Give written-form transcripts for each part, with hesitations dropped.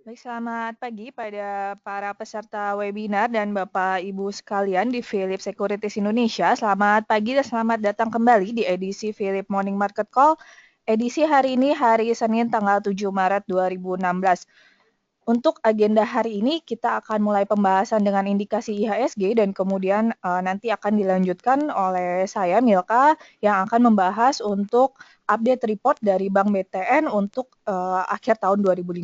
Baik, selamat pagi pada para peserta webinar dan Bapak Ibu sekalian di Philip Securities Indonesia. Selamat pagi dan selamat datang kembali di edisi Philip Morning Market Call. Edisi hari ini hari Senin tanggal 7 Maret 2016. Untuk agenda hari ini kita akan mulai pembahasan dengan indikasi IHSG dan kemudian nanti akan dilanjutkan oleh saya Milka yang akan membahas untuk update report dari Bank BTN untuk akhir tahun 2015.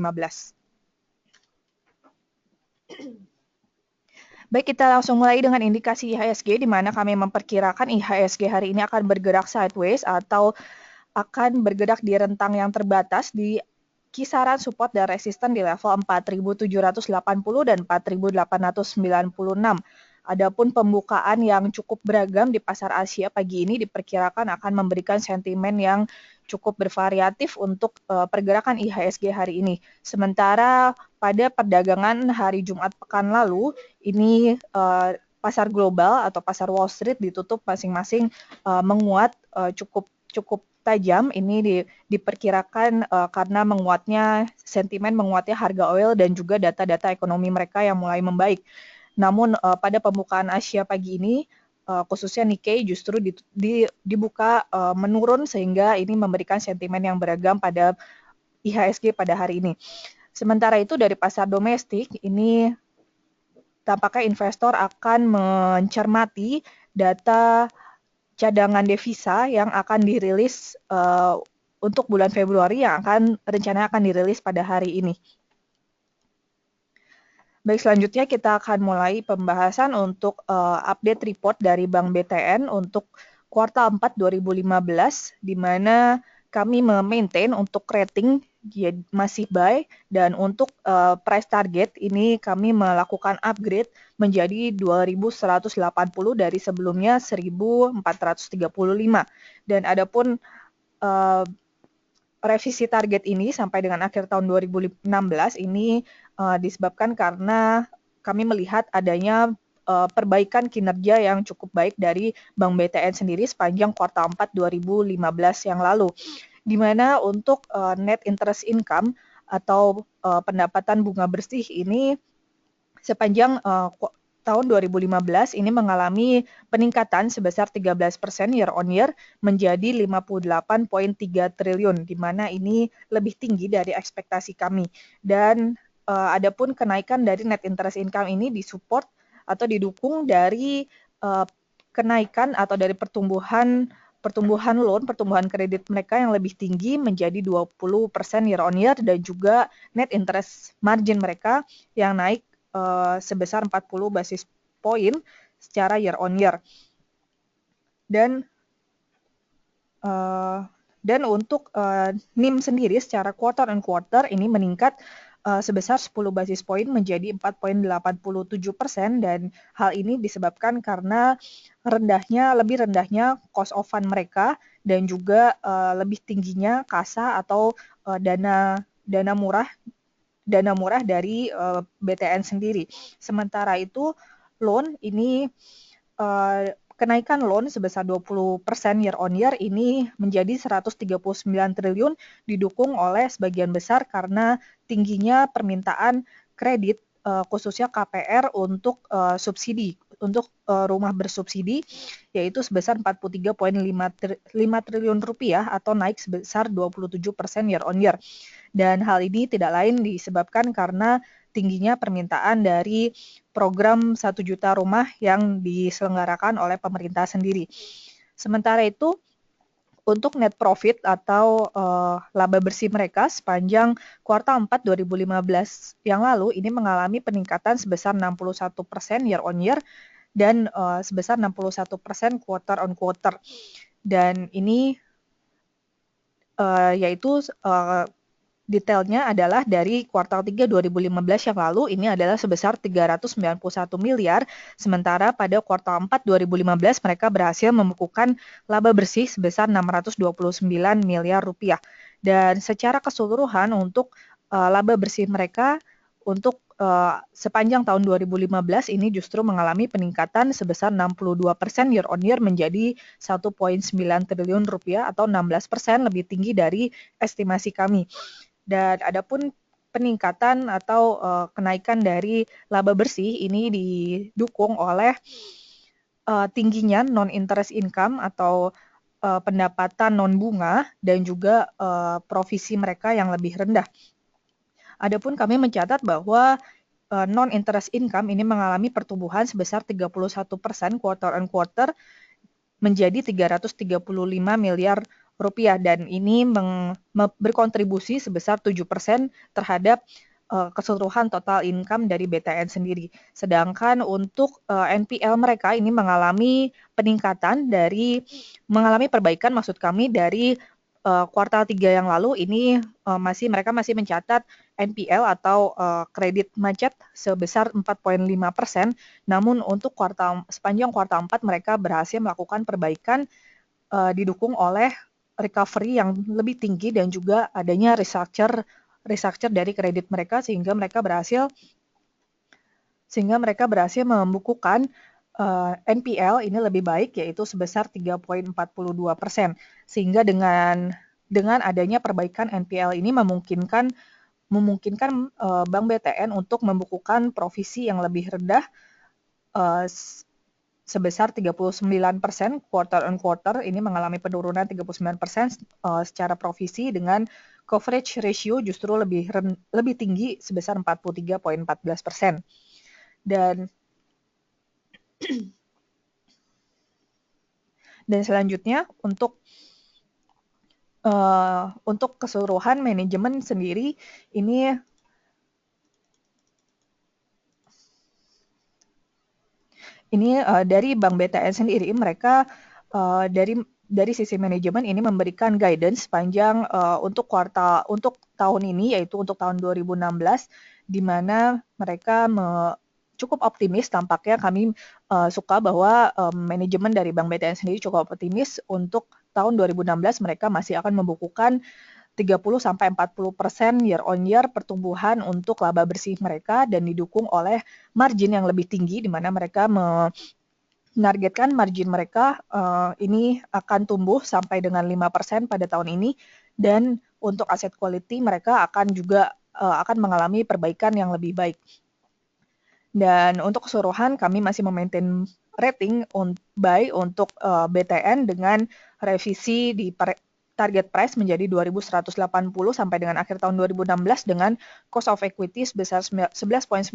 Baik, kita langsung mulai dengan indikasi IHSG, di mana kami memperkirakan IHSG hari ini akan bergerak sideways atau akan bergerak di rentang yang terbatas di kisaran support dan resisten di level 4.780 dan 4.896. Adapun pembukaan yang cukup beragam di pasar Asia pagi ini diperkirakan akan memberikan sentimen yang cukup bervariatif untuk pergerakan IHSG hari ini. Sementara pada perdagangan hari Jumat pekan lalu, ini pasar global atau pasar Wall Street ditutup masing-masing menguat cukup tajam. Ini diperkirakan karena sentimen menguatnya harga oil dan juga data-data ekonomi mereka yang mulai membaik. Namun pada pembukaan Asia pagi ini, khususnya Nikkei justru dibuka menurun sehingga ini memberikan sentimen yang beragam pada IHSG pada hari ini. Sementara itu dari pasar domestik, ini tampaknya investor akan mencermati data cadangan devisa yang akan dirilis untuk bulan Februari yang rencananya akan dirilis pada hari ini. Baik, selanjutnya kita akan mulai pembahasan untuk update report dari Bank BTN untuk kuartal 4 2015, di mana kami memaintain untuk rating masih buy, dan untuk price target ini kami melakukan upgrade menjadi 2.180 dari sebelumnya 1.435. Dan adapun revisi target ini sampai dengan akhir tahun 2016 ini disebabkan karena kami melihat adanya perbaikan kinerja yang cukup baik dari Bank BTN sendiri sepanjang kuartal 4 2015 yang lalu, di mana untuk net interest income atau pendapatan bunga bersih ini sepanjang tahun 2015 ini mengalami peningkatan sebesar 13% year on year menjadi 58,3 triliun, di mana ini lebih tinggi dari ekspektasi kami. Dan adapun kenaikan dari net interest income ini disupport atau didukung dari kenaikan atau dari pertumbuhan loan, pertumbuhan kredit mereka yang lebih tinggi menjadi 20% year on year, dan juga net interest margin mereka yang naik sebesar 40 basis point secara year on year. Dan untuk NIM sendiri secara quarter on quarter ini meningkat sebesar 10 basis point menjadi 4,87%, dan hal ini disebabkan karena lebih rendahnya cost of fund mereka dan juga lebih tingginya kasa atau dana murah dari BTN sendiri. Sementara itu loan ini kenaikan loan sebesar 20% year on year ini menjadi 139 triliun, didukung oleh sebagian besar karena tingginya permintaan kredit khususnya KPR untuk subsidi untuk rumah bersubsidi, yaitu sebesar 43,5 triliun rupiah atau naik sebesar 27% year on year. Dan hal ini tidak lain disebabkan karena tingginya permintaan dari program 1 juta rumah yang diselenggarakan oleh pemerintah sendiri. Sementara itu, untuk net profit atau laba bersih mereka sepanjang kuartal 4 2015 yang lalu ini mengalami peningkatan sebesar 61% year on year dan sebesar 61% quarter on quarter. Dan ini yaitu detailnya adalah dari kuartal 3 2015 yang lalu ini adalah sebesar 391 miliar, sementara pada kuartal 4 2015 mereka berhasil membukukan laba bersih sebesar 629 miliar rupiah. Dan secara keseluruhan untuk laba bersih mereka untuk sepanjang tahun 2015 ini justru mengalami peningkatan sebesar 62% year on year menjadi 1,9 triliun rupiah atau 16% lebih tinggi dari estimasi kami. Dan adapun peningkatan atau kenaikan dari laba bersih ini didukung oleh tingginya non-interest income atau pendapatan non-bunga dan juga provisi mereka yang lebih rendah. Adapun kami mencatat bahwa non-interest income ini mengalami pertumbuhan sebesar 31% quarter on quarter menjadi 335 miliar rupiah dan ini berkontribusi sebesar 7% terhadap keseluruhan total income dari BTN sendiri. Sedangkan untuk NPL mereka ini mengalami perbaikan maksud kami dari kuartal 3 yang lalu ini mereka masih mencatat NPL atau kredit macet sebesar 4,5%. Namun untuk sepanjang kuartal 4 mereka berhasil melakukan perbaikan didukung oleh recovery yang lebih tinggi dan juga adanya restructure dari kredit mereka sehingga mereka berhasil membukukan NPL ini lebih baik yaitu sebesar 3,42%. Sehingga dengan adanya perbaikan NPL ini memungkinkan Bank BTN untuk membukukan provisi yang lebih rendah sebesar 39% quarter on quarter. Ini mengalami penurunan 39% secara provisi dengan coverage ratio justru lebih tinggi sebesar 43,14%. Dan selanjutnya untuk keseluruhan manajemen sendiri ini dari Bank BTN sendiri mereka dari sisi manajemen ini memberikan guidance sepanjang untuk tahun ini yaitu untuk tahun 2016 di mana mereka cukup optimis. Tampaknya kami suka bahwa manajemen dari Bank BTN sendiri cukup optimis untuk tahun 2016 mereka masih akan membukukan 30-40% year on year pertumbuhan untuk laba bersih mereka dan didukung oleh margin yang lebih tinggi di mana mereka menargetkan margin mereka ini akan tumbuh sampai dengan 5% pada tahun ini dan untuk asset quality mereka akan mengalami perbaikan yang lebih baik. Dan untuk keseluruhan kami masih memaintain rating buy untuk BTN dengan revisi di target price menjadi 2.180 sampai dengan akhir tahun 2016 dengan cost of equity sebesar 11,9%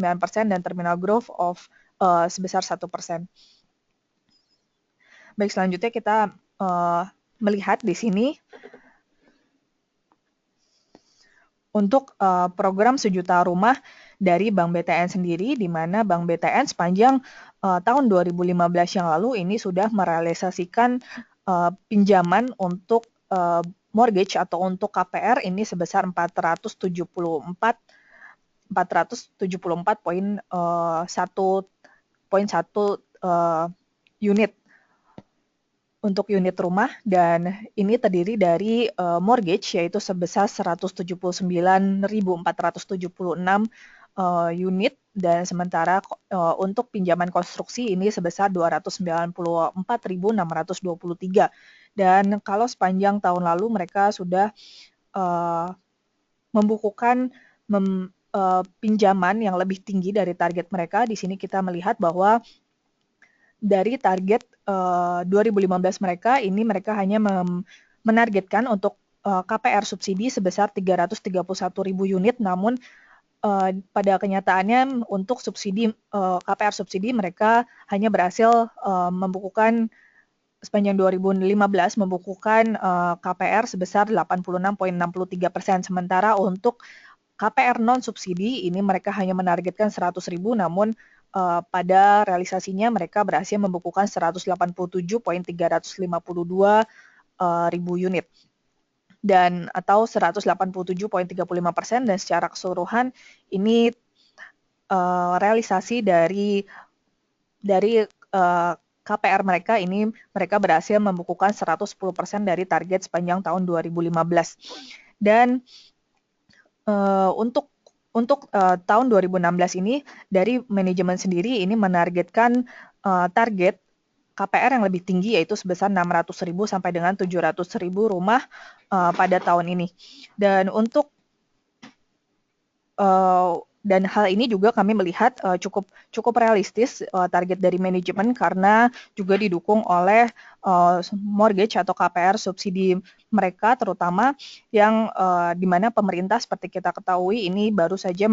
dan terminal growth of sebesar 1%. Baik, selanjutnya kita melihat di sini untuk program 1 juta rumah dari Bank BTN sendiri, di mana Bank BTN sepanjang tahun 2015 yang lalu ini sudah merealisasikan pinjaman untuk mortgage atau untuk KPR ini sebesar 474,1 unit untuk unit rumah dan ini terdiri dari mortgage yaitu sebesar 179.476 unit dan sementara untuk pinjaman konstruksi ini sebesar 294.623 dan kalau sepanjang tahun lalu mereka sudah membukukan pinjaman yang lebih tinggi dari target mereka. Di sini kita melihat bahwa dari target 2015 mereka hanya menargetkan untuk KPR subsidi sebesar 331.000 unit, namun pada kenyataannya untuk KPR subsidi mereka hanya berhasil membukukan sepanjang 2015 membukukan KPR sebesar 86,63%, sementara untuk KPR non subsidi ini mereka hanya menargetkan 100.000, namun pada realisasinya mereka berhasil membukukan 187,352 ribu unit dan atau 187,35% dan secara keseluruhan ini realisasi dari KPR mereka ini mereka berhasil membukukan 110% dari target sepanjang tahun 2015 dan untuk tahun 2016 ini dari manajemen sendiri ini menargetkan target KPR yang lebih tinggi yaitu sebesar 600.000 sampai dengan 700.000 rumah pada tahun ini. Dan untuk dan hal ini juga kami melihat cukup realistis target dari manajemen karena juga didukung oleh mortgage atau KPR subsidi mereka terutama yang di mana pemerintah seperti kita ketahui ini baru saja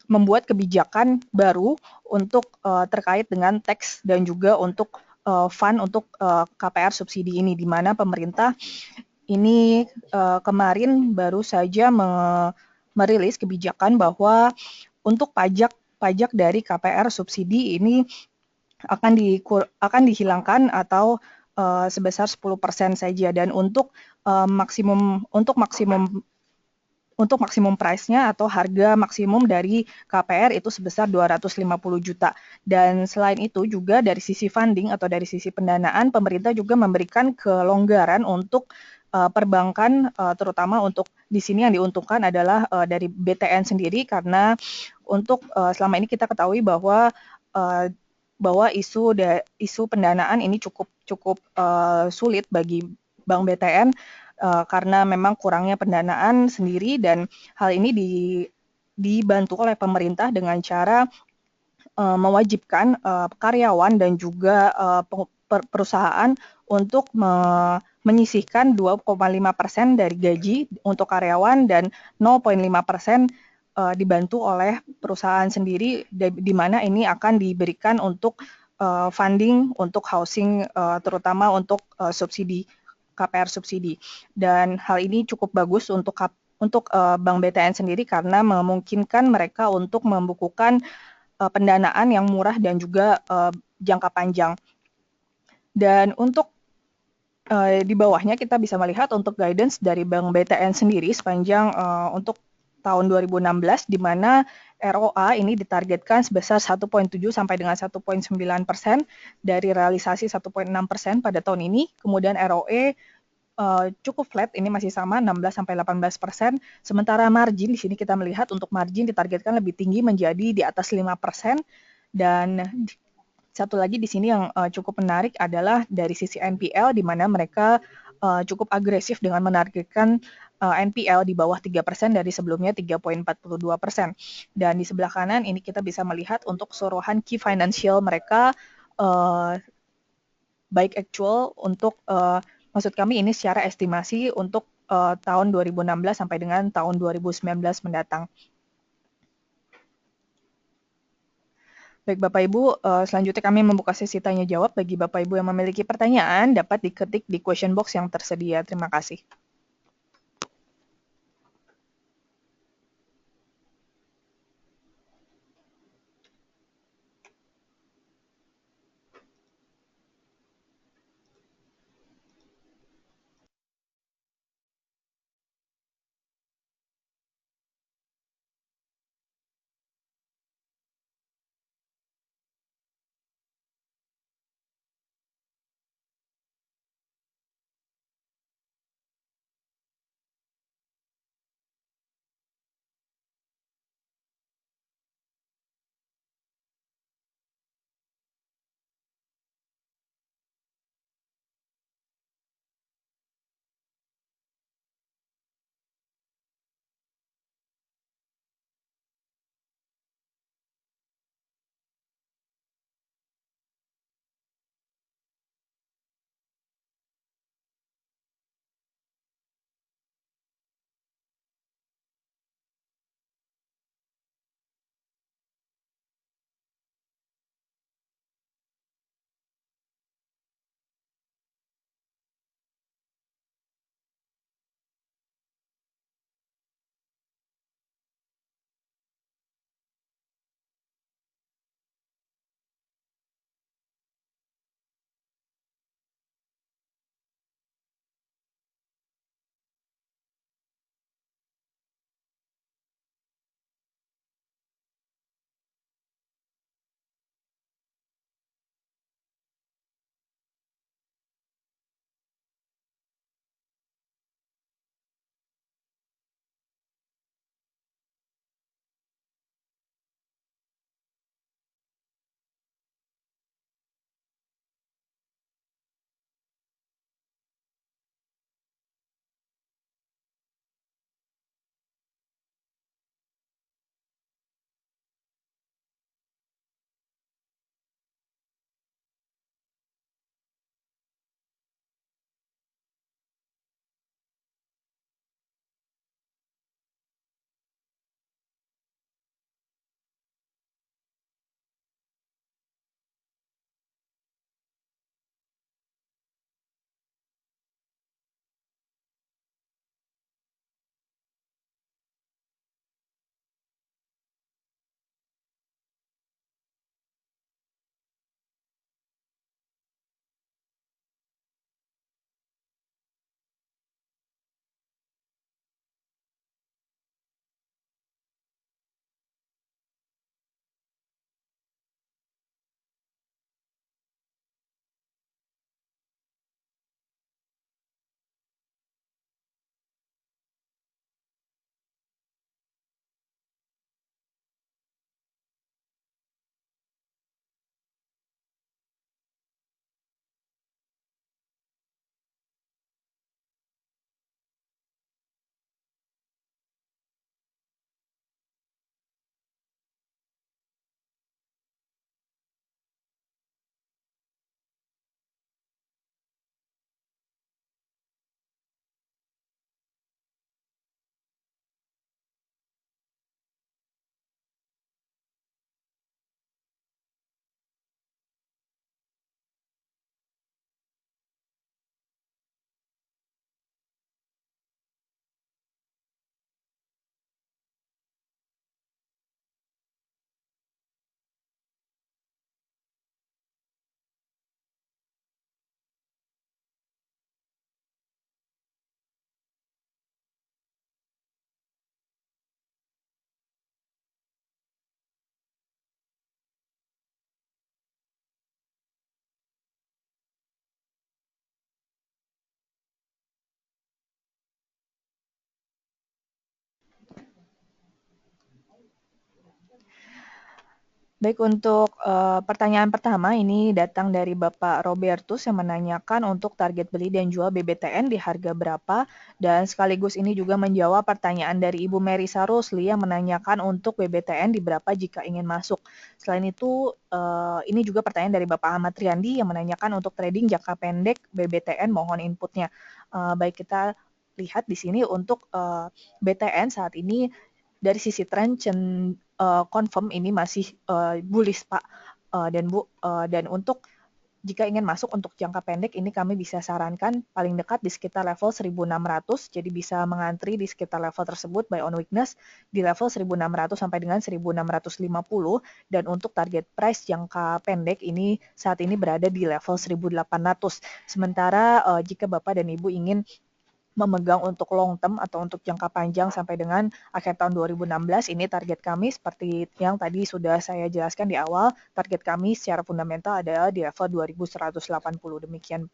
membuat kebijakan baru untuk terkait dengan teks dan juga untuk fund untuk KPR subsidi ini di mana pemerintah ini kemarin baru saja merilis kebijakan bahwa untuk pajak dari KPR subsidi ini akan dihilangkan atau sebesar 10% saja dan untuk maksimum price-nya atau harga maksimum dari KPR itu sebesar 250 juta. Dan selain itu juga dari sisi funding atau dari sisi pendanaan, pemerintah juga memberikan kelonggaran untuk perbankan, terutama untuk di sini yang diuntungkan adalah dari BTN sendiri karena untuk selama ini kita ketahui bahwa isu pendanaan ini cukup sulit bagi Bank BTN karena memang kurangnya pendanaan sendiri dan hal ini dibantu oleh pemerintah dengan cara mewajibkan karyawan dan juga perusahaan untuk menyisihkan 2,5% dari gaji untuk karyawan dan 0,5% dibantu oleh perusahaan sendiri di mana ini akan diberikan untuk funding untuk housing terutama untuk subsidi KPR subsidi. Dan hal ini cukup bagus untuk Bank BTN sendiri karena memungkinkan mereka untuk membukukan pendanaan yang murah dan juga jangka panjang. Dan untuk di bawahnya kita bisa melihat untuk guidance dari Bank BTN sendiri sepanjang untuk tahun 2016 di mana ROA ini ditargetkan sebesar 1,7 sampai dengan 1,9% dari realisasi 1,6% pada tahun ini. Kemudian ROE cukup flat, ini masih sama 16 sampai 18%. Sementara margin di sini kita melihat untuk margin ditargetkan lebih tinggi menjadi di atas 5%. Dan satu lagi di sini yang cukup menarik adalah dari sisi NPL di mana mereka cukup agresif dengan menargetkan NPL di bawah 3% dari sebelumnya 3,42%. Dan di sebelah kanan ini kita bisa melihat untuk keseluruhan key financial mereka baik actual untuk maksud kami ini secara estimasi untuk tahun 2016 sampai dengan tahun 2019 mendatang. Baik Bapak Ibu, selanjutnya kami membuka sesi tanya jawab. Bagi Bapak Ibu yang memiliki pertanyaan dapat diketik di question box yang tersedia. Terima kasih. Baik, untuk pertanyaan pertama ini datang dari Bapak Robertus yang menanyakan untuk target beli dan jual BBTN di harga berapa, dan sekaligus ini juga menjawab pertanyaan dari Ibu Merisa Rusli yang menanyakan untuk BBTN di berapa jika ingin masuk. Selain itu, ini juga pertanyaan dari Bapak Ahmad Riyandi yang menanyakan untuk trading jangka pendek BBTN, mohon inputnya. Baik, kita lihat di sini untuk BTN saat ini dari sisi tren confirm ini masih bullish Pak. Dan Bu, dan untuk jika ingin masuk untuk jangka pendek ini kami bisa sarankan paling dekat di sekitar level 1600, jadi bisa mengantri di sekitar level tersebut buy on weakness di level 1600 sampai dengan 1650, dan untuk target price jangka pendek ini saat ini berada di level 1800. Sementara jika Bapak dan Ibu ingin memegang untuk long term atau untuk jangka panjang sampai dengan akhir tahun 2016, ini target kami seperti yang tadi sudah saya jelaskan di awal, target kami secara fundamental adalah di level 2180. Demikian.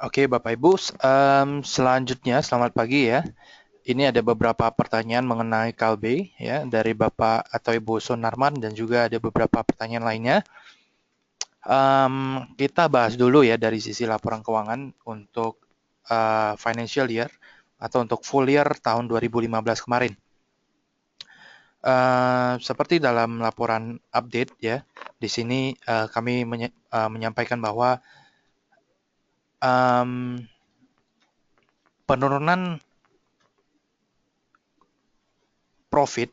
Oke, Bapak Ibu, selanjutnya selamat pagi ya. Ini ada beberapa pertanyaan mengenai Kalbe ya dari Bapak atau Ibu Sunarman dan juga ada beberapa pertanyaan lainnya. Kita bahas dulu ya dari sisi laporan keuangan untuk financial year atau untuk full year tahun 2015 kemarin. Seperti dalam laporan update ya, di sini kami menyampaikan bahwa penurunan profit,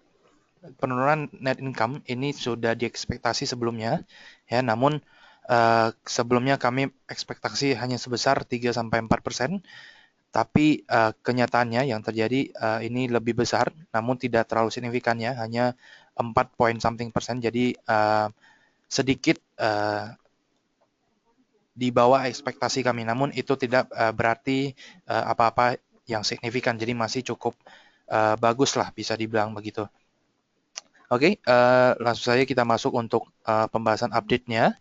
penurunan net income ini sudah diekspektasi sebelumnya ya, namun sebelumnya kami ekspektasi hanya sebesar 3-4%, tapi kenyataannya yang terjadi ini lebih besar, namun tidak terlalu signifikan ya, hanya 4 point something persen, jadi sedikit di bawah ekspektasi kami, namun itu tidak berarti apa-apa yang signifikan, jadi masih cukup bagus lah bisa dibilang begitu. Oke, langsung saja kita masuk untuk pembahasan update-nya.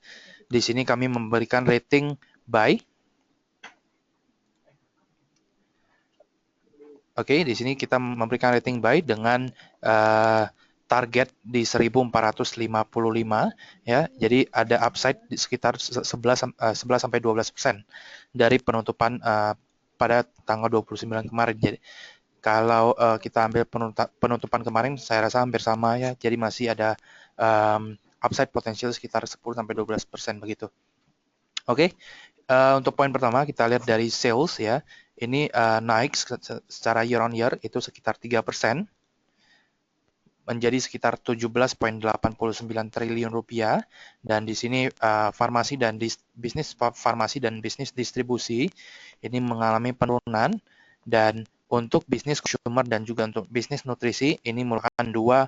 Di sini kami memberikan rating buy. Oke, di sini kita memberikan rating buy dengan target di 1455 ya. Jadi ada upside di sekitar 11-12% dari penutupan pada tanggal 29 kemarin. Jadi kalau kita ambil penutupan kemarin, saya rasa hampir sama ya. Jadi masih ada upside potensial sekitar 10-12% begitu. Oke, untuk poin pertama kita lihat dari sales ya. Ini naik secara year on year itu sekitar 3%. Menjadi sekitar 17,89 triliun rupiah, dan di sini farmasi dan bisnis farmasi dan bisnis distribusi ini mengalami penurunan, dan untuk bisnis consumer dan juga untuk bisnis nutrisi ini merupakan dua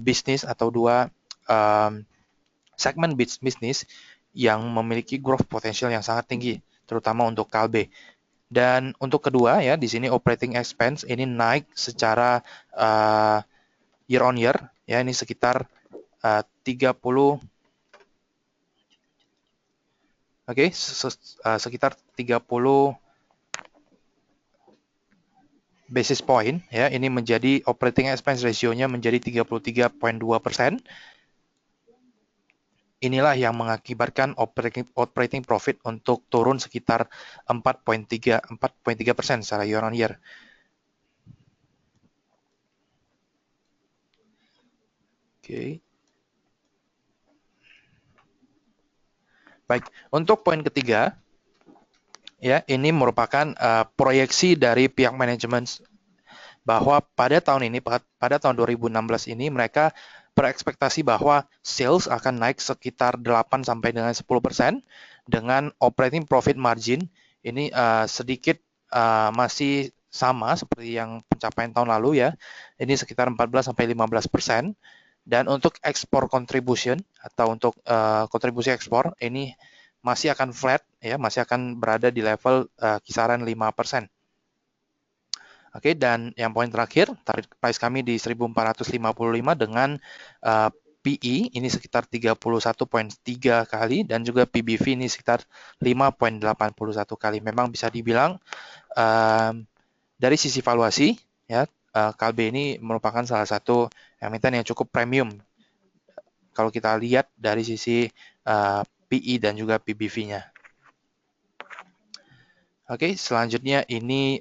bisnis atau dua segmen bisnis yang memiliki growth potential yang sangat tinggi. terutama untuk Kalbe. Dan untuk kedua ya, di sini operating expense ini naik secara year on year ya, ini sekitar 30 sekitar 30 basis point ya, ini menjadi operating expense ratio-nya menjadi 33.2%. Inilah yang mengakibatkan operating profit untuk turun sekitar 4.3% secara year on year. Oke. Baik, untuk poin ketiga ya, ini merupakan proyeksi dari pihak manajemen bahwa pada tahun ini, pada tahun 2016 ini mereka berekspektasi bahwa sales akan naik sekitar 8 sampai dengan 10% dengan operating profit margin ini sedikit masih sama seperti yang pencapaian tahun lalu ya. Ini sekitar 14 sampai 15%. Dan untuk export contribution atau untuk kontribusi ekspor ini masih akan flat ya, masih akan berada di level kisaran 5%. Oke, dan yang poin terakhir, target price kami di 1455 dengan PE ini sekitar 31.3 kali dan juga PBV ini sekitar 5.81 kali. Memang bisa dibilang dari sisi valuasi ya, Kalbe ini merupakan salah satu emiten yang cukup premium kalau kita lihat dari sisi PE dan juga PBV-nya. Oke, selanjutnya ini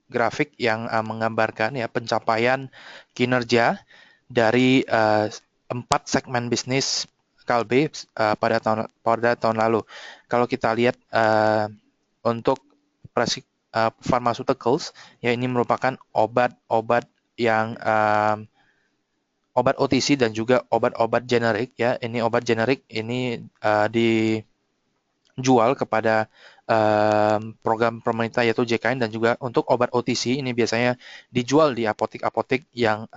grafik yang menggambarkan ya pencapaian kinerja dari 4 segmen bisnis Kalbe pada tahun lalu. Kalau kita lihat untuk pharmaceuticals ya, ini merupakan obat-obat yang obat OTC dan juga obat-obat generik ya. Ini obat generik ini dijual kepada program pemerintah yaitu JKN, dan juga untuk obat OTC ini biasanya dijual di apotek-apotek yang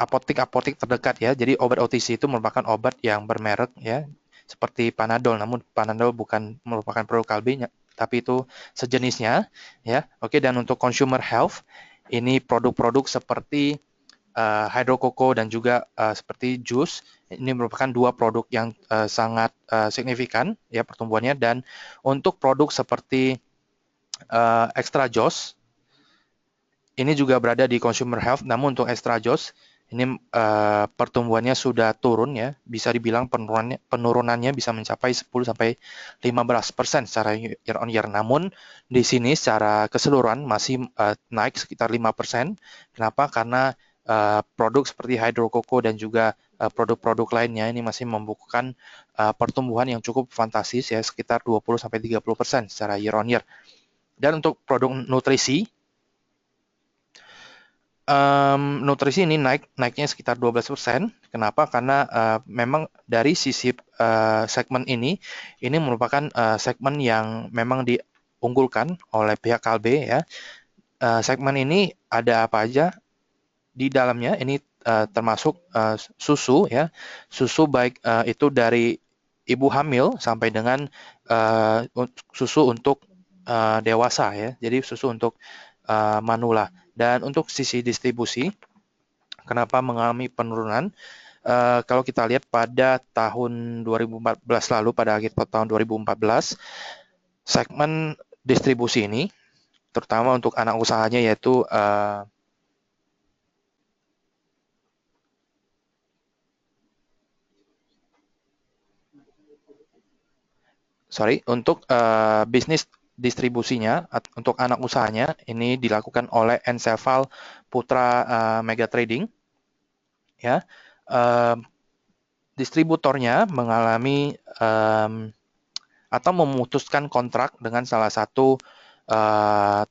apotek-apotek terdekat ya. Jadi obat OTC itu merupakan obat yang bermerek ya, seperti Panadol, namun Panadol bukan merupakan produk Kalbe, tapi itu sejenisnya ya. Oke, dan untuk consumer health ini produk-produk seperti Hydro Coco dan juga seperti jus, ini merupakan dua produk yang sangat signifikan ya pertumbuhannya. Dan untuk produk seperti Extra Joss ini juga berada di consumer health, namun untuk Extra Joss ini pertumbuhannya sudah turun ya, bisa dibilang penurunannya bisa mencapai 10 sampai 15% secara year on year. Namun di sini secara keseluruhan masih naik sekitar 5%. Kenapa? Karena produk seperti Hydro Coco dan juga produk-produk lainnya ini masih membukukan pertumbuhan yang cukup fantastis ya, sekitar 20 sampai 30% secara year on year. Dan untuk produk nutrisi ini naiknya sekitar 12%. Kenapa? Karena memang dari sisi segmen ini merupakan segmen yang memang diunggulkan oleh pihak Kalbe ya. Segmen ini ada apa aja di dalamnya? Ini termasuk susu ya, susu baik itu dari ibu hamil sampai dengan susu untuk dewasa ya. Jadi susu untuk manula. Dan untuk sisi distribusi, kenapa mengalami penurunan? Kalau kita lihat pada tahun 2014 lalu, pada akhir tahun 2014, segmen distribusi ini, terutama untuk anak usahanya yaitu untuk bisnis distribusinya untuk anak usahanya ini dilakukan oleh Encephal Putra Mega Trading ya. Distributornya mengalami atau memutuskan kontrak dengan salah satu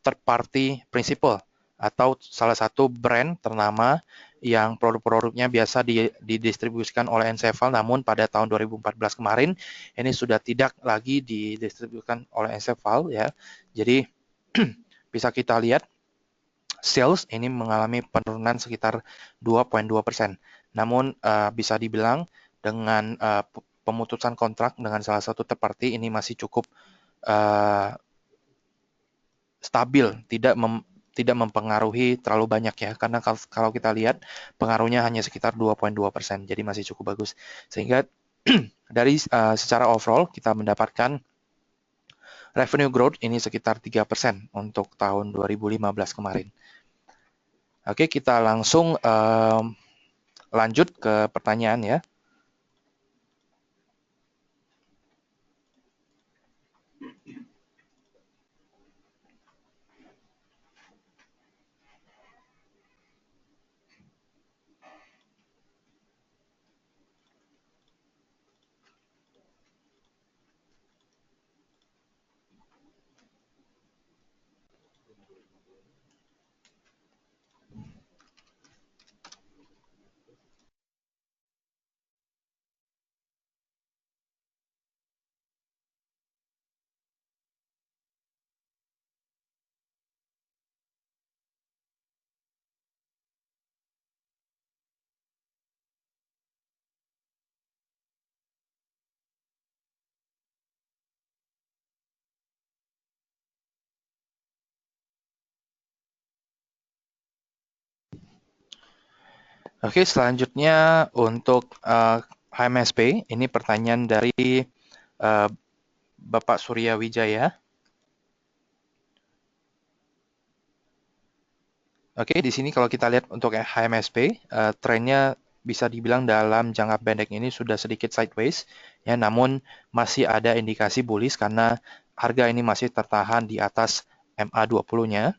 third party principal atau salah satu brand ternama yang produk-produknya biasa didistribusikan oleh Encephal, namun pada tahun 2014 kemarin ini sudah tidak lagi didistribusikan oleh Encephal ya. Jadi bisa kita lihat sales ini mengalami penurunan sekitar 2.2%. namun bisa dibilang dengan pemutusan kontrak dengan salah satu third party ini masih cukup stabil, tidak mempengaruhi terlalu banyak ya, karena kalau kita lihat pengaruhnya hanya sekitar 2,2%, jadi masih cukup bagus. Sehingga dari secara overall kita mendapatkan revenue growth ini sekitar 3% untuk tahun 2015 kemarin. Oke, kita langsung lanjut ke pertanyaan ya. Oke, selanjutnya untuk HMSP, ini pertanyaan dari Bapak Surya Wijaya. Oke, di sini kalau kita lihat untuk HMSP, trennya bisa dibilang dalam jangka pendek ini sudah sedikit sideways, ya, namun masih ada indikasi bullish karena harga ini masih tertahan di atas MA20-nya.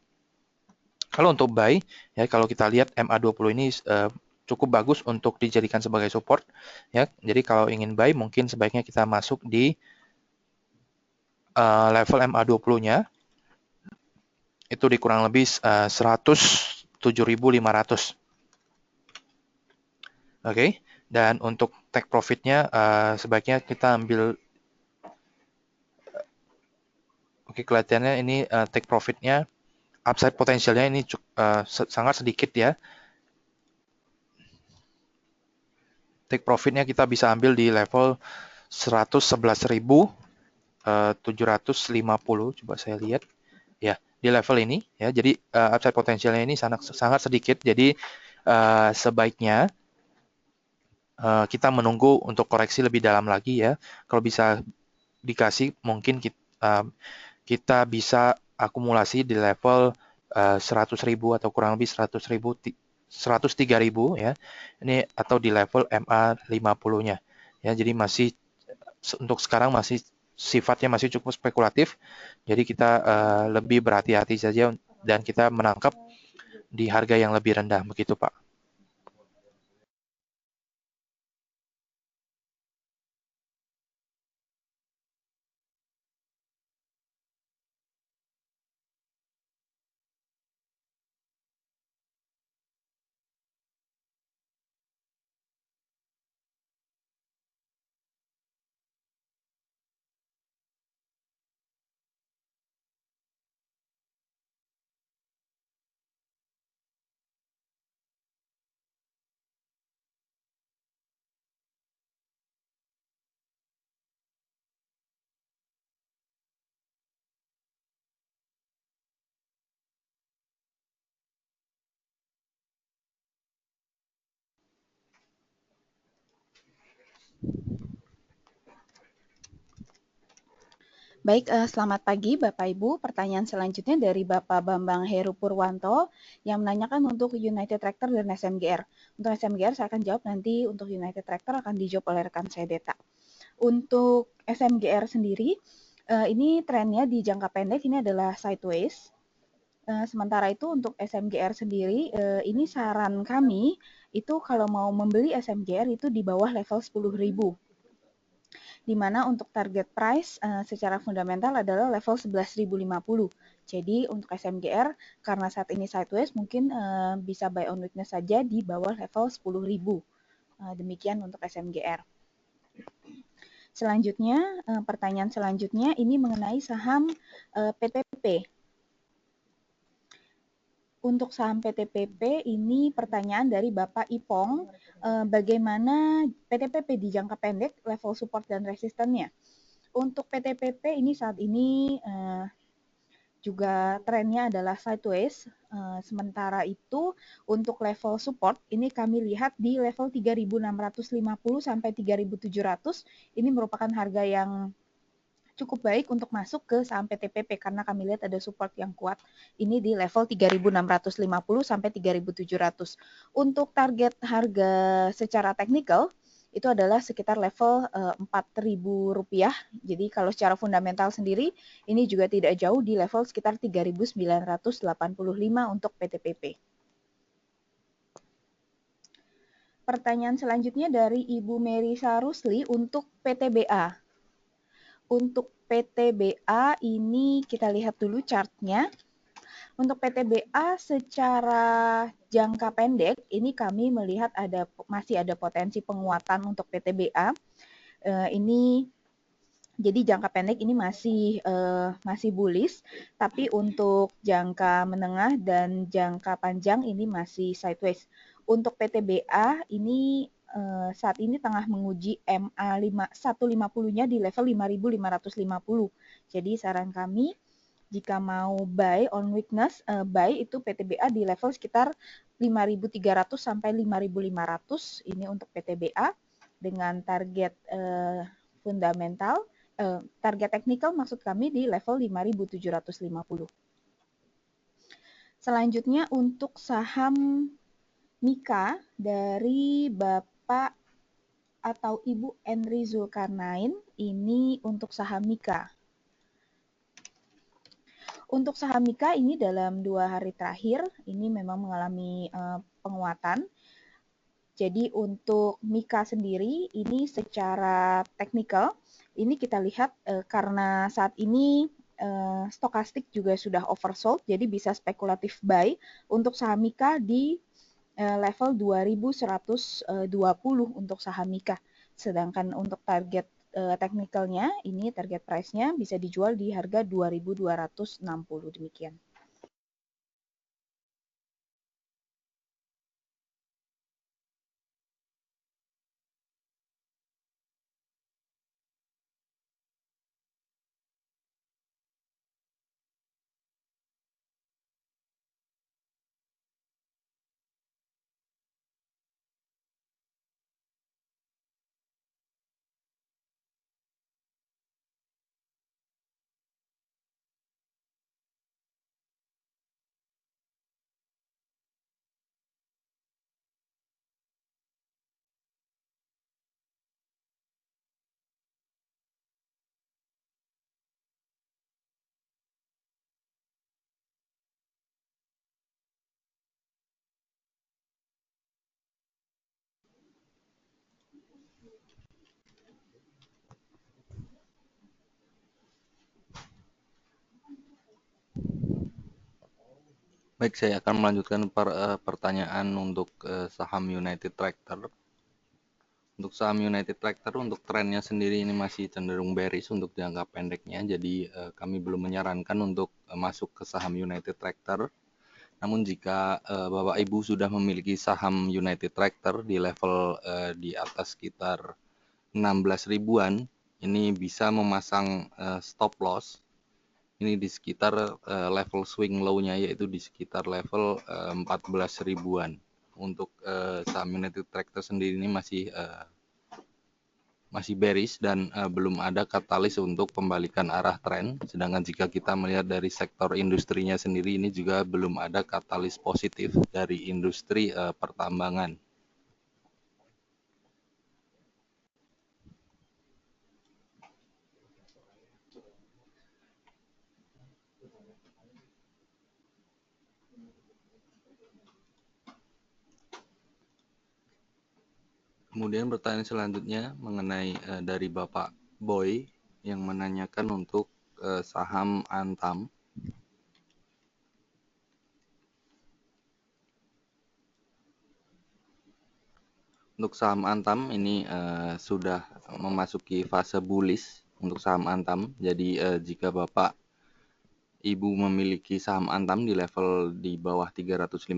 Kalau untuk buy, ya kalau kita lihat MA20 ini cukup bagus untuk dijadikan sebagai support, ya. Jadi kalau ingin buy mungkin sebaiknya kita masuk di level MA20-nya itu di kurang lebih 107.500. Oke, dan untuk take profitnya sebaiknya kita ambil. Oke, kelihatannya ini take profitnya, upside potensialnya ini sangat sedikit ya. Take profitnya kita bisa ambil di level 111.750. Coba saya lihat ya di level ini ya. Jadi upside potensialnya ini sangat sedikit. Jadi sebaiknya kita menunggu untuk koreksi lebih dalam lagi ya. Kalau bisa dikasih mungkin kita bisa akumulasi di level 100.000 atau kurang lebih 100.000, 103.000 ya. Ini atau di level MA50-nya. Ya, jadi masih untuk sekarang masih sifatnya masih cukup spekulatif. Jadi kita lebih berhati-hati saja dan kita menangkap di harga yang lebih rendah, begitu Pak. Baik, selamat pagi Bapak Ibu. Pertanyaan selanjutnya dari Bapak Bambang Heru Purwanto yang menanyakan untuk United Tractor dan SMGR. Untuk SMGR saya akan jawab nanti, untuk United Tractor akan dijawab oleh rekan saya Deta. Untuk SMGR sendiri, ini trennya di jangka pendek ini adalah sideways. Sementara itu untuk SMGR sendiri, ini saran kami itu kalau mau membeli SMGR itu di bawah level 10.000. Di mana untuk target price secara fundamental adalah level 11.050. Jadi untuk SMGR karena saat ini sideways mungkin bisa buy on weakness saja di bawah level 10.000. Demikian untuk SMGR. Selanjutnya, pertanyaan selanjutnya ini mengenai saham PTP. Untuk saham PTPP ini pertanyaan dari Bapak Ipong, bagaimana PTPP di jangka pendek level support dan resistennya? Untuk PTPP ini saat ini juga trennya adalah sideways. Sementara itu untuk level support ini kami lihat di level 3.650 sampai 3.700. Ini merupakan harga yang cukup baik untuk masuk ke saham PTPP karena kami lihat ada support yang kuat. Ini di level 3.650 sampai 3.700. Untuk target harga secara teknikal itu adalah sekitar level Rp4.000. Jadi kalau secara fundamental sendiri ini juga tidak jauh di level sekitar 3.985 untuk PTPP. Pertanyaan selanjutnya dari Ibu Merisa Rusli untuk PTBA. Untuk PTBA ini kita lihat dulu chartnya. Untuk PTBA secara jangka pendek ini kami melihat masih ada potensi penguatan untuk PTBA. Ini jadi jangka pendek ini masih bullish, tapi untuk jangka menengah dan jangka panjang ini masih sideways. Untuk PTBA ini saat ini tengah menguji MA 150-nya di level 5.550. Jadi saran kami jika mau buy on weakness, buy itu PTBA di level sekitar 5.300 sampai 5.500. Ini untuk PTBA dengan target fundamental, target teknikal maksud kami di level 5.750. Selanjutnya untuk saham Mika dari Bapak atau Ibu Enri Zulkarnain, ini untuk saham Mika. Untuk saham Mika ini dalam 2 hari terakhir ini memang mengalami penguatan. Jadi untuk Mika sendiri ini secara teknikal ini kita lihat karena saat ini stokastik juga sudah oversold, jadi bisa spekulatif buy untuk saham Mika di level 2120 untuk saham Mika. Sedangkan untuk target teknikalnya ini target price-nya bisa dijual di harga 2.260 demikian. Baik, saya akan melanjutkan pertanyaan untuk saham United Tractor. Untuk saham United Tractor, untuk trennya sendiri ini masih cenderung bearish untuk jangka pendeknya. Jadi kami belum menyarankan untuk masuk ke saham United Tractor. Namun jika Bapak Ibu sudah memiliki saham United Tractor di level di atas sekitar 16 ribuan, ini bisa memasang stop loss. Ini di sekitar level swing low-nya, yaitu di sekitar level 14 ribuan. Untuk saham United Tractor sendiri ini masih bearish dan belum ada katalis untuk pembalikan arah tren. Sedangkan jika kita melihat dari sektor industrinya sendiri, ini juga belum ada katalis positif dari industri pertambangan. Kemudian pertanyaan selanjutnya mengenai dari Bapak Boy yang menanyakan untuk saham Antam. Untuk saham Antam ini sudah memasuki fase bullish untuk saham Antam. Jadi jika Bapak Ibu memiliki saham Antam di level di bawah 350,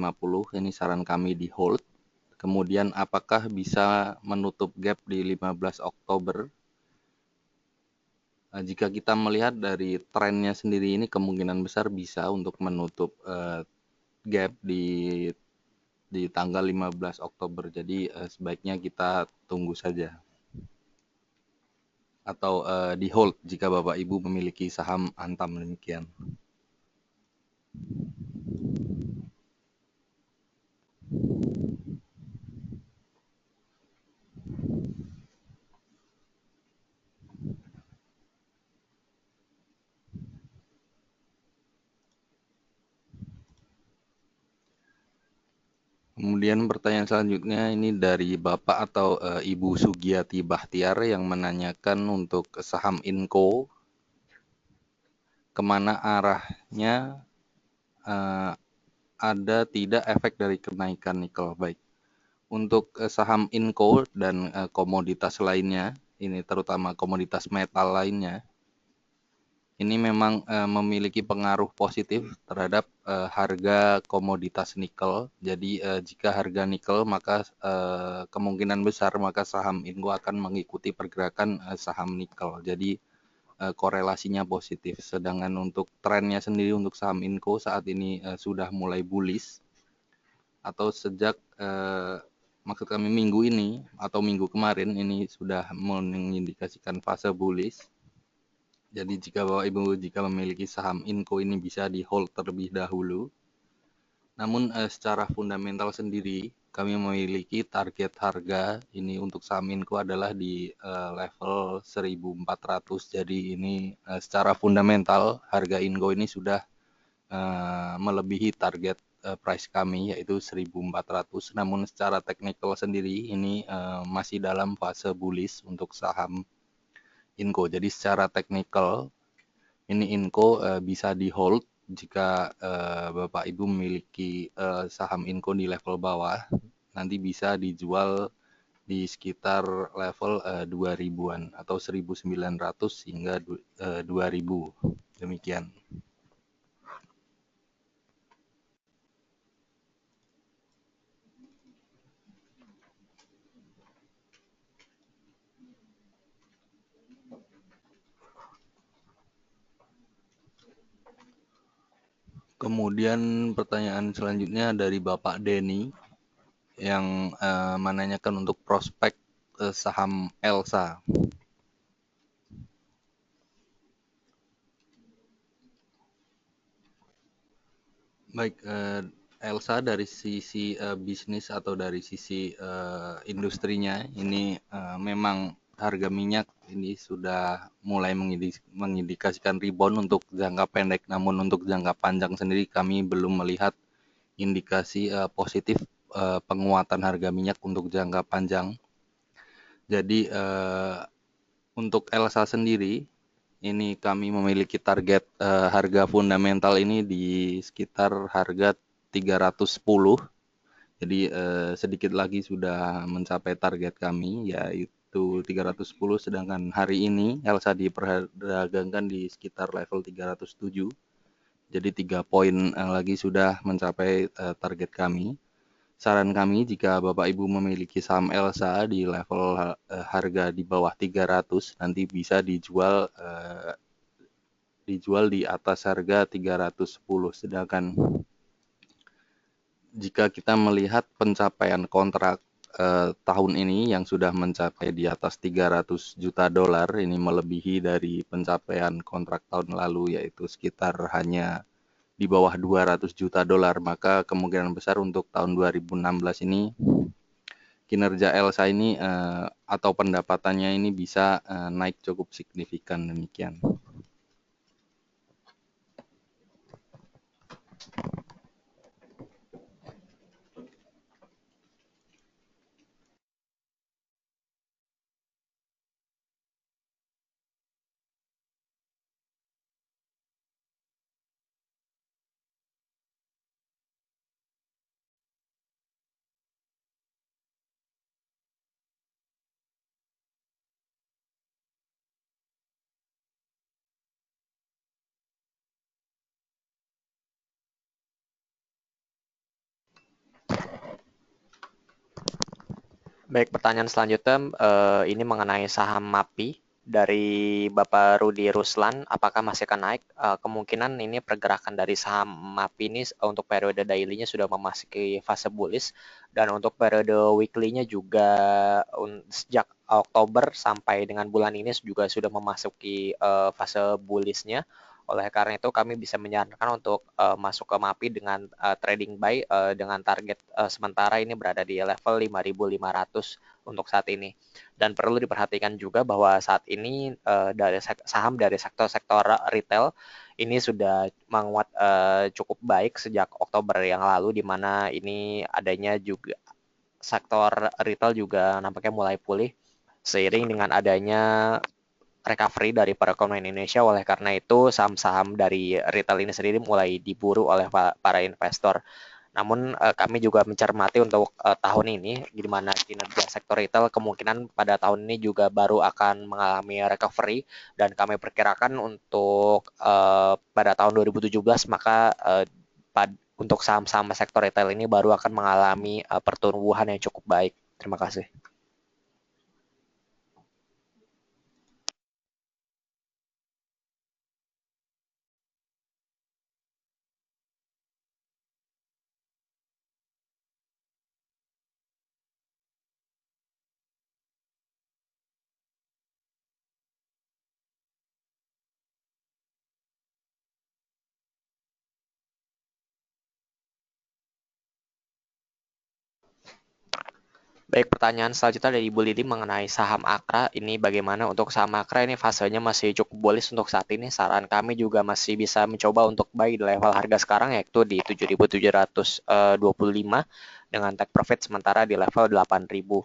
ini saran kami di hold. Kemudian apakah bisa menutup gap di 15 Oktober? Jika kita melihat dari trennya sendiri ini kemungkinan besar bisa untuk menutup gap di tanggal 15 Oktober. Jadi sebaiknya kita tunggu saja. Atau di hold jika Bapak Ibu memiliki saham Antam, demikian. Kemudian pertanyaan selanjutnya ini dari Bapak atau Ibu Sugiyati Bahtiar yang menanyakan untuk saham Inco, kemana arahnya, ada tidak efek dari kenaikan nikel. Baik, untuk saham Inco dan komoditas lainnya, ini terutama komoditas metal lainnya, ini memang memiliki pengaruh positif terhadap harga komoditas nikel. Jadi jika harga nikel maka kemungkinan besar maka saham Inco akan mengikuti pergerakan saham nikel. Jadi korelasinya positif. Sedangkan untuk trennya sendiri untuk saham Inco saat ini sudah mulai bullish atau sejak maksud kami minggu ini atau minggu kemarin ini sudah mengindikasikan fase bullish. Jadi jika Bapak Ibu memiliki saham Inco ini bisa di hold terlebih dahulu. Namun secara fundamental sendiri kami memiliki target harga ini untuk saham Inco adalah di level 1400. Jadi ini secara fundamental harga Inco ini sudah melebihi target price kami yaitu 1400. Namun secara technical sendiri ini masih dalam fase bullish untuk saham Inco. Jadi secara teknikal ini Inco bisa di hold jika Bapak Ibu memiliki saham Inco di level bawah, nanti bisa dijual di sekitar level 2000-an atau 1900 hingga 2000. Demikian. Kemudian pertanyaan selanjutnya dari Bapak Denny yang menanyakan untuk prospek saham Elsa. Baik, Elsa dari sisi bisnis atau dari sisi industrinya ini memang harga minyak ini sudah mulai mengindikasikan rebound untuk jangka pendek, namun untuk jangka panjang sendiri kami belum melihat indikasi positif penguatan harga minyak untuk jangka panjang. Jadi untuk Elsa sendiri ini kami memiliki target harga fundamental ini di sekitar harga 310. Jadi sedikit lagi sudah mencapai target kami yaitu 310, sedangkan hari ini Elsa diperdagangkan di sekitar level 307. Jadi 3 poin lagi sudah mencapai target kami. Saran kami jika Bapak Ibu memiliki saham Elsa di level harga di bawah 300 nanti bisa dijual di atas harga 310. Sedangkan jika kita melihat pencapaian kontrak tahun ini yang sudah mencapai di atas 300 juta dolar, ini melebihi dari pencapaian kontrak tahun lalu yaitu sekitar hanya di bawah 200 juta dolar, maka kemungkinan besar untuk tahun 2016 ini kinerja Elsa ini atau pendapatannya ini bisa naik cukup signifikan. Demikian. Baik, pertanyaan selanjutnya ini mengenai saham MAPI dari Bapak Rudi Ruslan. Apakah masih akan naik? Kemungkinan ini pergerakan dari saham MAPI ini untuk periode daily-nya sudah memasuki fase bullish, dan untuk periode weekly-nya juga sejak Oktober sampai dengan bulan ini juga sudah memasuki fase bullish-nya. Oleh karena itu kami bisa menyarankan untuk masuk ke MAPI dengan trading buy dengan target sementara ini berada di level 5.500 untuk saat ini. Dan perlu diperhatikan juga bahwa saat ini dari saham dari sektor-sektor retail ini sudah menguat cukup baik sejak Oktober yang lalu, di mana ini adanya juga sektor retail juga nampaknya mulai pulih seiring dengan adanya recovery dari perekonomian Indonesia. Oleh karena itu saham-saham dari retail ini sendiri mulai diburu oleh para investor. Namun kami juga mencermati untuk tahun ini, di mana kinerja sektor retail kemungkinan pada tahun ini juga baru akan mengalami recovery, dan kami perkirakan untuk pada tahun 2017 maka untuk saham-saham sektor retail ini baru akan mengalami pertumbuhan yang cukup baik. Terima kasih. Baik, pertanyaan selanjutnya dari Ibu Lidi mengenai saham Akra. Ini bagaimana untuk saham Akra, ini fasenya masih cukup bullish untuk saat ini. Saran kami juga masih bisa mencoba untuk buy di level harga sekarang, yaitu di 7.725 dengan take profit sementara di level 8.000.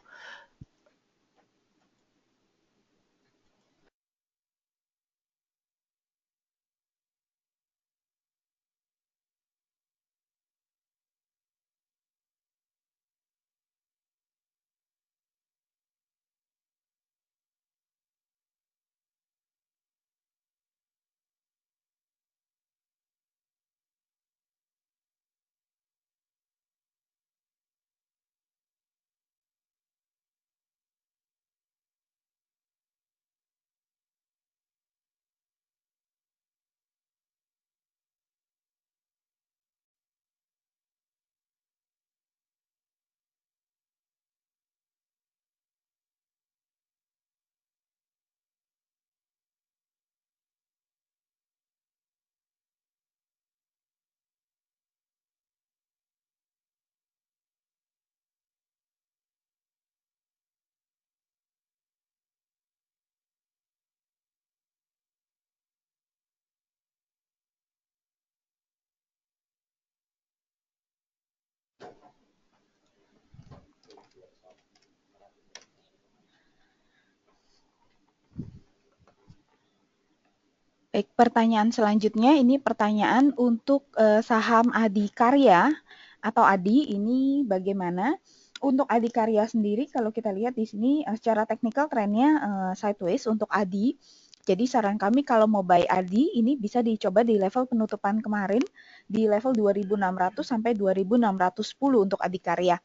Baik, pertanyaan selanjutnya ini pertanyaan untuk saham Adikarya atau ADI ini bagaimana? Untuk Adikarya sendiri kalau kita lihat di sini secara teknikal trennya sideways untuk ADI. Jadi saran kami kalau mau buy ADI ini bisa dicoba di level penutupan kemarin di level 2.600 sampai 2.610 untuk Adikarya.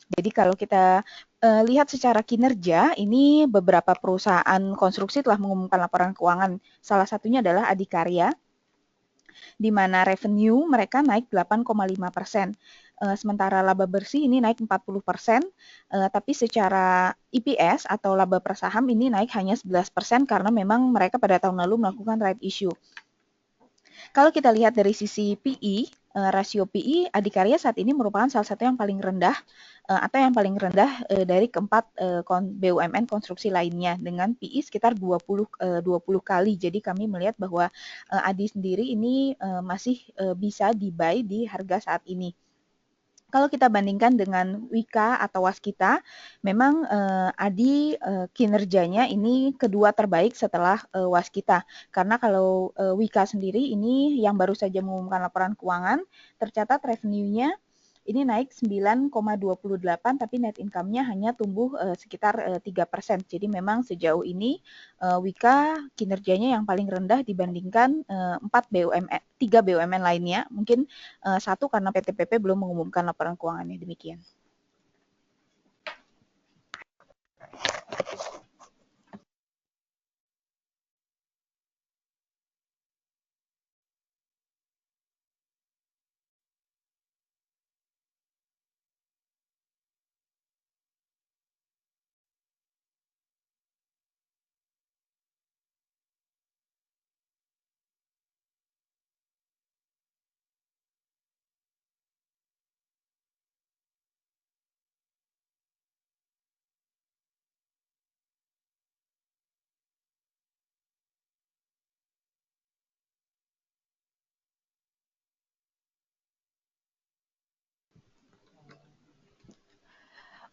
Jadi kalau kita lihat secara kinerja, ini beberapa perusahaan konstruksi telah mengumumkan laporan keuangan. Salah satunya adalah Adikarya, di mana revenue mereka naik 8,5%. Sementara laba bersih ini naik 40%, tapi secara EPS atau laba per saham ini naik hanya 11% karena memang mereka pada tahun lalu melakukan right issue. Kalau kita lihat dari sisi PE, rasio PE Adikarya saat ini merupakan salah satu yang paling rendah atau yang paling rendah dari keempat BUMN konstruksi lainnya dengan PE sekitar 20 kali. Jadi kami melihat bahwa ADI sendiri ini masih bisa di-buy di harga saat ini. Kalau kita bandingkan dengan Wika atau Waskita, memang ADI kinerjanya ini kedua terbaik setelah Waskita. Karena kalau Wika sendiri ini yang baru saja mengumumkan laporan keuangan, tercatat revenue-nya ini naik 9,28 tapi net income-nya hanya tumbuh sekitar 3%. Jadi memang sejauh ini Wika kinerjanya yang paling rendah dibandingkan 3 BUMN lainnya. Mungkin satu karena PT PP belum mengumumkan laporan keuangannya. Demikian.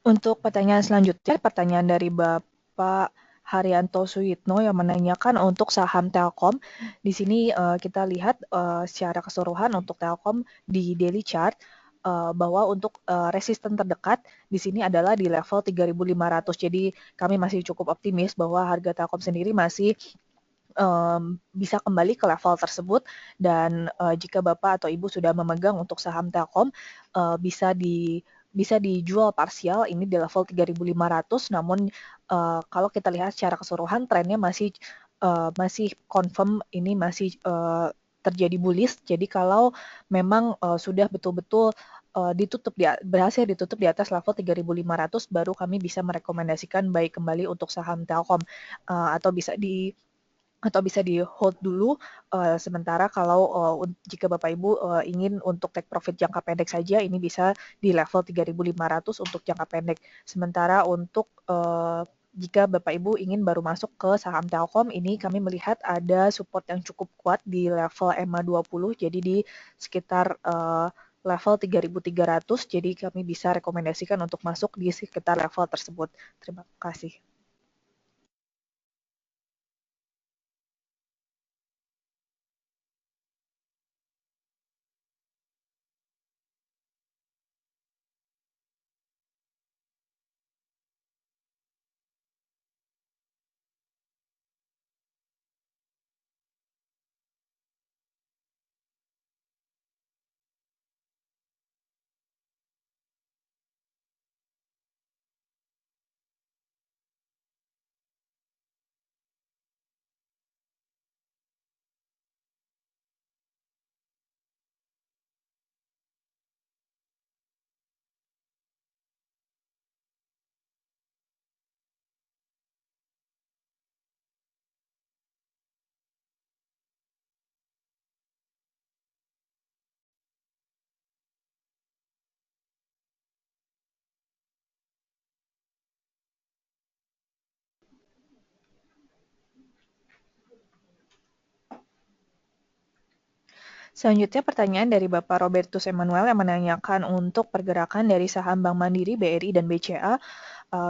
Untuk pertanyaan selanjutnya, pertanyaan dari Bapak Haryanto Suyitno yang menanyakan untuk saham Telkom. Di sini kita lihat secara keseluruhan untuk Telkom di daily chart bahwa untuk resisten terdekat di sini adalah di level 3.500. Jadi kami masih cukup optimis bahwa harga Telkom sendiri masih bisa kembali ke level tersebut dan jika Bapak atau Ibu sudah memegang untuk saham Telkom bisa dijual parsial ini di level 3.500, namun kalau kita lihat secara keseluruhan trennya masih confirm ini masih terjadi bullish. Jadi kalau memang sudah betul-betul berhasil ditutup di atas level 3.500 baru kami bisa merekomendasikan baik kembali untuk saham Telkom atau bisa di hold dulu sementara kalau jika Bapak Ibu ingin untuk take profit jangka pendek saja ini bisa di level 3.500 untuk jangka pendek. Sementara untuk jika Bapak Ibu ingin baru masuk ke saham Telkom ini kami melihat ada support yang cukup kuat di level EMA 20 jadi di sekitar level 3.300 jadi kami bisa rekomendasikan untuk masuk di sekitar level tersebut. Terima kasih. Selanjutnya pertanyaan dari Bapak Robertus Emmanuel yang menanyakan untuk pergerakan dari saham Bank Mandiri, BRI, dan BCA.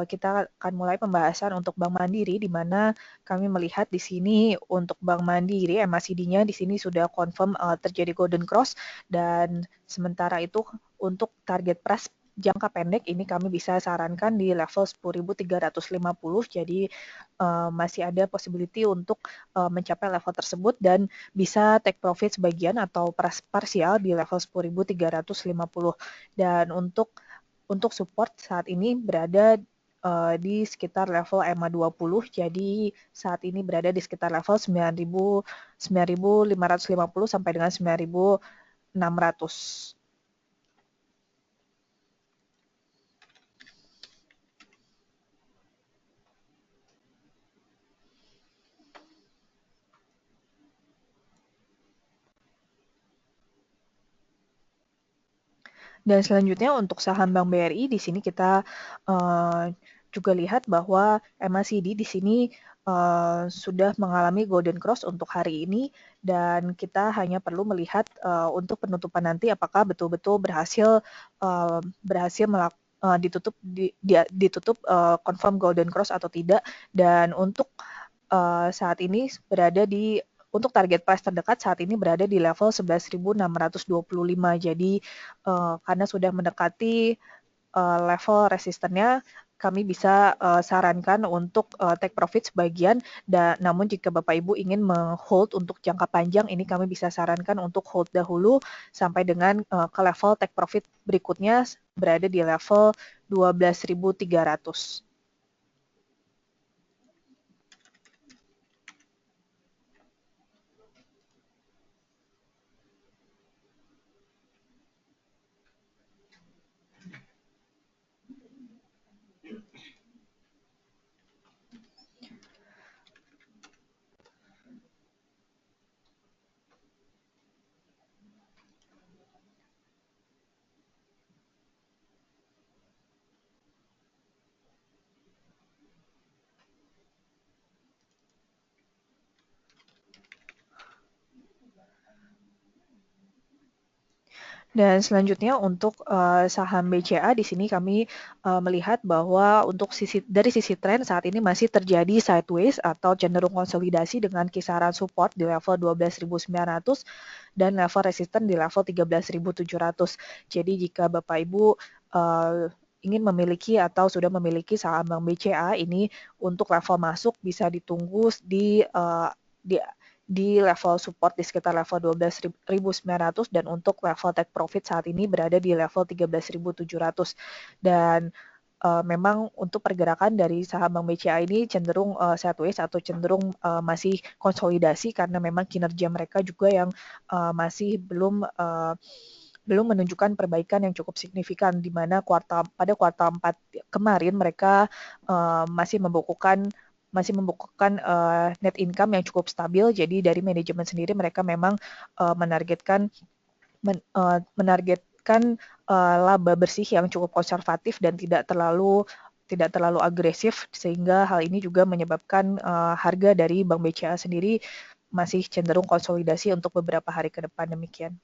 Kita akan mulai pembahasan untuk Bank Mandiri, di mana kami melihat di sini untuk Bank Mandiri, MACD-nya di sini sudah confirm terjadi golden cross, dan sementara itu untuk target price jangka pendek ini kami bisa sarankan di level 10.350, jadi masih ada possibility untuk mencapai level tersebut dan bisa take profit sebagian atau parsial di level 10.350. Dan untuk support saat ini berada di sekitar level EMA 20, jadi saat ini berada di sekitar level 9.550 sampai dengan 9.600. Dan selanjutnya untuk saham Bank BRI di sini kita juga lihat bahwa MACD di sini sudah mengalami golden cross untuk hari ini dan kita hanya perlu melihat untuk penutupan nanti apakah betul-betul berhasil ditutup confirm golden cross atau tidak. Dan untuk saat ini berada di untuk target price terdekat saat ini berada di level 11.625. Jadi karena sudah mendekati level resistennya, kami bisa sarankan untuk take profit sebagian. Dan namun jika Bapak Ibu ingin hold untuk jangka panjang, ini kami bisa sarankan untuk hold dahulu sampai dengan ke level take profit berikutnya berada di level 12.300. Dan selanjutnya untuk saham BCA di sini kami melihat bahwa untuk dari sisi tren saat ini masih terjadi sideways atau cenderung konsolidasi dengan kisaran support di level 12.900 dan level resisten di level 13.700. Jadi jika Bapak Ibu ingin memiliki atau sudah memiliki saham Bank BCA ini untuk level masuk bisa ditunggu di level support di sekitar level 12.900 dan untuk level take profit saat ini berada di level 13.700. Dan memang untuk pergerakan dari saham Bank BCA ini cenderung sideways atau cenderung masih konsolidasi karena memang kinerja mereka juga yang masih belum menunjukkan perbaikan yang cukup signifikan di mana pada kuartal 4 kemarin mereka masih membukukan net income yang cukup stabil. Jadi dari manajemen sendiri mereka memang menargetkan laba bersih yang cukup konservatif dan tidak terlalu agresif, sehingga hal ini juga menyebabkan harga dari Bank BCA sendiri masih cenderung konsolidasi untuk beberapa hari ke depan. Demikian.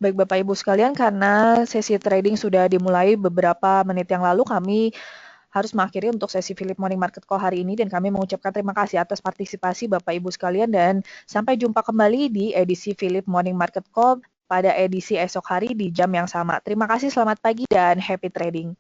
Baik Bapak Ibu sekalian, karena sesi trading sudah dimulai beberapa menit yang lalu, kami harus mengakhiri untuk sesi Philip Morning Market Call hari ini dan kami mengucapkan terima kasih atas partisipasi Bapak Ibu sekalian dan sampai jumpa kembali di edisi Philip Morning Market Call pada edisi esok hari di jam yang sama. Terima kasih, selamat pagi dan happy trading.